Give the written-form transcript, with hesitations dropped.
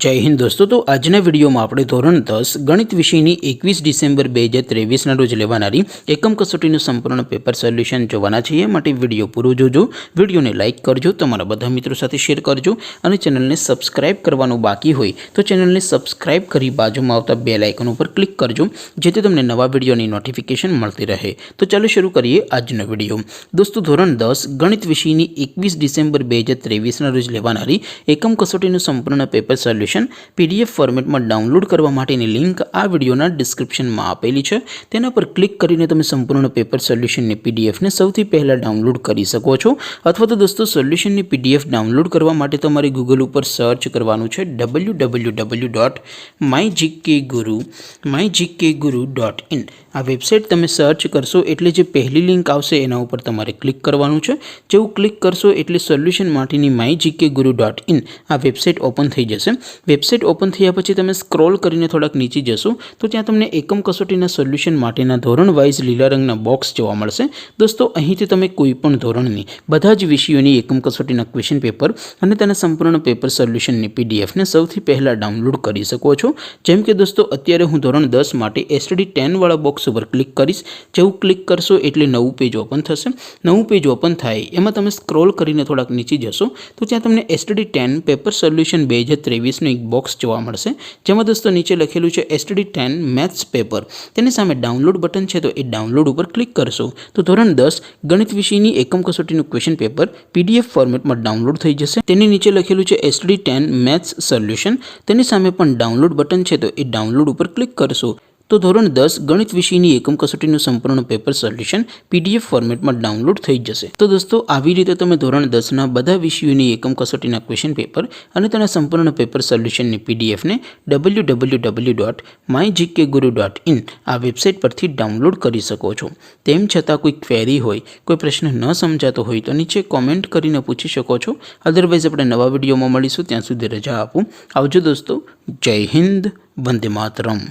जय हिंद दोस्तों। तो आजना वीडियो में આપણે ધોરણ 10 ગણિત વિષયની 21 ડિસેમ્બર 2023 ના રોજ લેવાનારી એકમ કસોટીનું સંપૂર્ણ પેપર સોલ્યુશન જોવાના છીએ। માટે વિડિયો પૂરો જોજો, વિડિયોને લાઈક કરજો, તમારા બધા મિત્રો સાથે શેર કરજો અને ચેનલને સબસ્ક્રાઇબ કરવાનું બાકી હોય તો ચેનલને સબસ્ક્રાઇબ કરી બાજુમાં આવતા બેલ આઇકન ઉપર ક્લિક કરજો, જેથી તમને નવા વિડિયોની નોટિફિકેશન મળતી રહે। તો ચાલો શરૂ કરીએ આજનો વિડિયો। દોસ્તો, ધોરણ 10 ગણિત વિષયની 21 ડિસેમ્બર 2023 ના રોજ લેવાનારી એકમ કસોટીનું સંપૂર્ણ પેપર સોલ્યુશન पीडीएफ फॉर्मेट में डाउनलॉड करवा माटेनी लिंक आ विडियोना डिस्क्रिप्शन में आपेली है। तेना पर क्लिक करीने तमे संपूर्ण पेपर सोल्यूशन ने पीडीएफ ने सौथी पहला डाउनलॉड करी सको छो। अथवा तो दोस्तों सोल्यूशन ने पीडीएफ डाउनलॉड करवा माटे तमारे गूगल पर सर्च करवानुं छे www.mygkguru.in। आ वेबसाइट तमे सर्च करशो एटले जे पहली लिंक आवशे एना उपर तमारे क्लिक करवानुं छे। जेवुं क्लिक करशो एटले सोल्यूशन माटेनी mygkguru.in आ वेबसाइट ओपन थई जशे। वेबसाइट ओपन थया पछी तमे स्क्रॉल करीने थोड़ाक नीचे जशो तो त्यां तमने एकम कसोटीना सोल्यूशन माटेना धोरण वाइज लीला रंगना बॉक्स जोवा मळशे। दोस्तों, અહીંથી તમે કોઈપણ ધોરણની બધા જ વિષયોની એકમ કસોટીના ક્વેશ્ચન પેપર અને તેના સંપૂર્ણ પેપર સોલ્યુશનની પીડીએફ ને સૌથી પહેલા ડાઉનલોડ કરી શકો છો। જેમ કે દોસ્તો, અત્યારે હું ધોરણ 10 માટે એસટીડી 10 વાળા બોક્સ ઉપર ક્લિક કરીશ। જેવું ક્લિક કરશો એટલે નવું પેજ ઓપન થશે। નવું પેજ ઓપન થાય એમાં તમે સ્ક્રોલ કરીને થોડાક નીચે જશો તો ત્યાં તમને એસટીડી 10 પેપર સોલ્યુશન 2023 નું એક બોક્સ જોવા મળશે, જેમાં દોસ્તો નીચે લખેલું છે એસટીડી 10 મેથ્સ પેપર। તેની સામે ડાઉનલોડ બટન છે તો એ ડાઉનલોડ ઉપર ક્લિક કરશો તો ધોરણ 10 ગણિત વિષયની એકમ કસોટીનું ક્વેશ્ચન પેપર પીડીએફ ફોર્મેટમાં ડાઉનલોડ થઈ જશે। તેની નીચે લખેલું છે એસટીડી 10 મેથ્સ સોલ્યુશન। તેની સામે પણ ડાઉનલોડ બટન છે તો એ ડાઉનલોડ ઉપર ક્લિક કરશો तो ધોરણ 10 ગણિત વિષયની એકમ કસોટીનું સંપૂર્ણ પેપર સોલ્યુશન પીડીએફ ફોર્મેટમાં ડાઉનલોડ થઈ જશે। તો દોસ્તો, આવી રીતે તમે ધોરણ 10ના બધા વિષયોની એકમ કસોટીના ક્વેશ્ચન પેપર અને તેના સંપૂર્ણ પેપર સોલ્યુશનની પીડીએફને www.mygkguru.in આ વેબસાઇટ પરથી ડાઉનલોડ કરી શકો છો। તેમ છતાં કોઈ ક્વેરી હોય, કોઈ પ્રશ્ન ન સમજાતો હોય તો નીચે કોમેન્ટ કરીને પૂછી શકો છો। અધરવાઇઝ આપણે નવા વિડીયોમાં મળીશું, ત્યાં સુધી રજા આપો। આવજો દોસ્તો। જય હિન્દ, વંદે માતરમ।